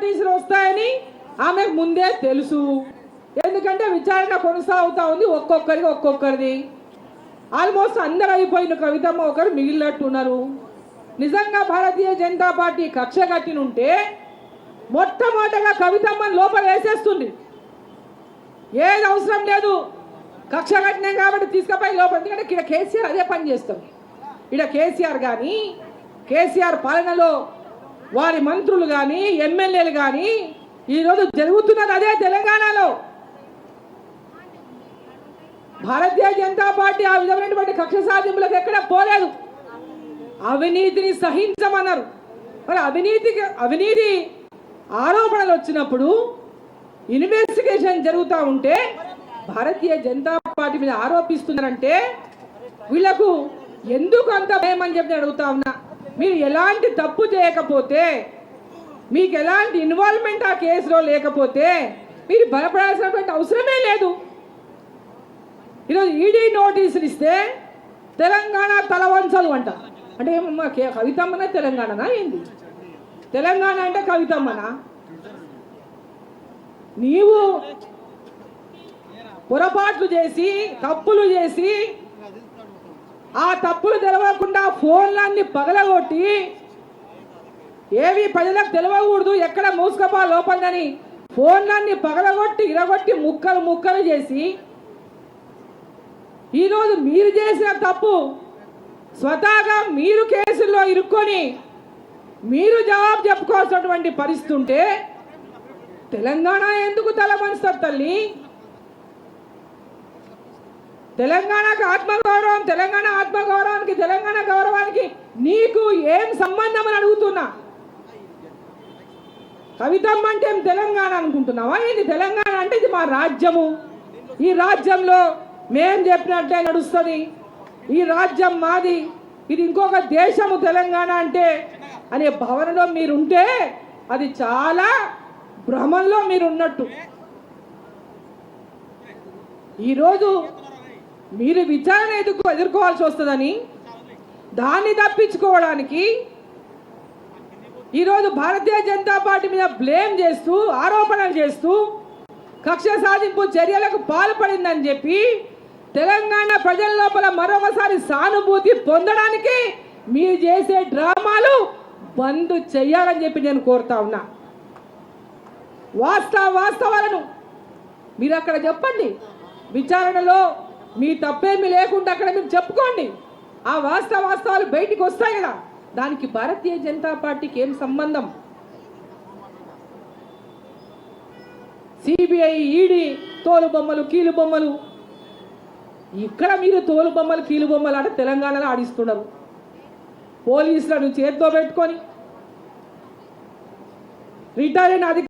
నోటీసులు వస్తాయని ఆమెకు ముందే తెలుసు. ఎందుకంటే విచారణ కొనసాగుతూ ఉంది, ఒక్కొక్కరిది. ఆల్మోస్ట్ అందరూ అయిపోయిన, కవితమ్మ ఒకరు మిగిలినట్టున్నారు. నిజంగా భారతీయ జనతా పార్టీ కక్ష కట్టినుంటే మొట్టమొదటగా కవితమ్మని లోపల వేసేస్తుంది. ఏది అవసరం లేదు, కక్ష కట్టినాం కాబట్టి తీసుకుపోయి లోపల. ఎందుకంటే ఇక్కడ కేసీఆర్ అదే పని చేస్తాం. ఇక్కడ కేసీఆర్ కానీ, కేసీఆర్ పాలనలో వారి మంత్రులు కానీ, ఎమ్మెల్యేలు కానీ ఈరోజు జరుగుతున్నది అదే. తెలంగాణలో భారతీయ జనతా పార్టీ ఆ విధమైనటువంటి కక్ష సాధింపులకు ఎక్కడ పోలేదు. అవినీతిని సహించమన్నారు. మరి అవినీతి ఆరోపణలు వచ్చినప్పుడు ఇన్వెస్టిగేషన్ జరుగుతూ ఉంటే భారతీయ జనతా పార్టీ మీద ఆరోపిస్తున్నారంటే వీళ్లకు ఎందుకు అంత భయమని చెప్పి అడుగుతా ఉన్నా. మీరు ఎలాంటి తప్పు చేయకపోతే, మీకు ఎలాంటి ఇన్వాల్వ్మెంట్ ఆ కేసులో లేకపోతే మీరు భయపడాల్సినటువంటి అవసరమే లేదు. ఈరోజు ఈడీ నోటీసులు ఇస్తే తెలంగాణ తలవంచలు అంట. అంటే ఏమమ్మా, కవితమ్మనా తెలంగాణనా ఏంది? తెలంగాణ అంటే కవితమ్మనా? నీవు పొరపాట్లు చేసి, తప్పులు చేసి, ఆ తప్పులు తెలవకుండా ఫోన్లన్నీ పగలగొట్టి, ఏవి ప్రజలకు తెలవకూడదు, ఎక్కడ మూసుకపో లోపలని ఫోన్లన్నీ పగలగొట్టి, ఇరగొట్టి, ముక్కలు చేసి, ఈరోజు మీరు చేసిన తప్పు స్వతహాగా మీరు కేసుల్లో ఇరుక్కొని మీరు జవాబు చెప్పుకోవాల్సినటువంటి పరిస్థితి ఉంటే తెలంగాణ ఎందుకు తలవంచుతారు తల్లి? తెలంగాణకు ఆత్మగౌరవం, తెలంగాణ ఆత్మగౌరవానికి, తెలంగాణ గౌరవానికి నీకు ఏం సంబంధం అని అడుగుతున్నా. కవితమ్మ అంటే ఏం తెలంగాణ అనుకుంటున్నావా? ఇది తెలంగాణ అంటే ఇది మా రాజ్యము. ఈ రాజ్యంలో మేం చెప్పినట్టే నడుస్తుంది. ఈ రాజ్యం మాది, ఇది ఇంకొక దేశము తెలంగాణ అంటే అనే భావనలో మీరుంటే అది చాలా భ్రమంలో మీరున్నట్టు. ఈరోజు మీరు విచారణ ఎదుర్కోవాల్సి వస్తుందని, దాన్ని తప్పించుకోవడానికి ఈరోజు భారతీయ జనతా పార్టీ మీద బ్లేమ్ చేస్తూ, ఆరోపణలు చేస్తూ, కక్ష సాధింపు చర్యలకు పాల్పడిందని చెప్పి తెలంగాణ ప్రజల లోపల మరొకసారి సానుభూతి పొందడానికి మీరు చేసే డ్రామాలు బంద్ చెయ్యాలని చెప్పి నేను కోరుతా ఉన్నా. వాస్తవాలను మీరు అక్కడ చెప్పండి. విచారణలో మీ తప్పేమీ లేకుండా అక్కడ మీరు చెప్పుకోండి. ఆ వాస్తవాలు బయటికి వస్తాయి కదా. దానికి భారతీయ జనతా పార్టీకి ఏం సంబంధం? సిబిఐ, ఈడీ తోలు బొమ్మలు, కీలు బొమ్మలు. ఇక్కడ మీరు తోలు బొమ్మలు, కీలు బొమ్మలు అంటే తెలంగాణలో ఆడిస్తున్నారు. పోలీసులను చేతితో పెట్టుకొని రిటైర్డ్